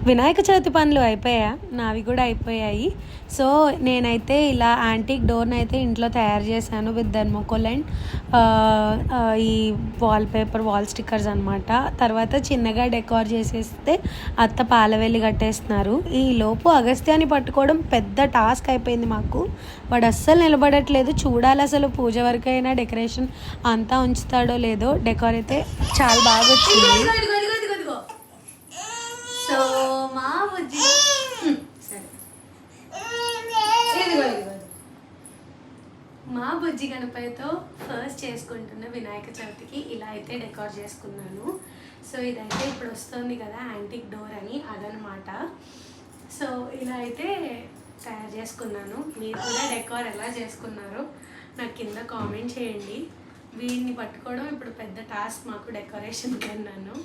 వినాయక చవితి పనులు అయిపోయా, నావి కూడా అయిపోయాయి. సో నేనైతే ఇలా యాంటిక్ డోర్ని అయితే ఇంట్లో తయారు చేశాను విత్ థర్మోకోల్ అండ్ ఈ వాల్పేపర్ వాల్ స్టిక్కర్స్ అనమాట. తర్వాత చిన్నగా డెకార్ చేసేస్తే అత్త పాలవెల్లి కట్టేస్తున్నారు. ఈ లోపు అగస్త్యాన్ని పట్టుకోవడం పెద్ద టాస్క్ అయిపోయింది మాకు. వాడు అస్సలు నిలబడట్లేదు. చూడాలి అసలు పూజ వరకైనా డెకరేషన్ అంతా ఉంచుతాడో లేదో. డెకార్ అయితే చాలా బాగా వచ్చింది. సో మా బుజ్జి సరే మా బుజ్జి గణపతితో ఫస్ట్ చేసుకుంటున్న వినాయక చవితికి ఇలా అయితే డెకార్ చేసుకున్నాను. సో ఇదైతే ఇప్పుడు వస్తుంది కదా యాంటిక్ డోర్ అని, అదనమాట. సో ఇలా అయితే తయారు చేసుకున్నాను. మీరు కూడా డెకార్ ఎలా చేసుకున్నారో నాకు కింద కామెంట్ చేయండి. వీడిని పట్టుకోవడం ఇప్పుడు పెద్ద టాస్క్ మాకు డెకరేషన్ కన్నాను.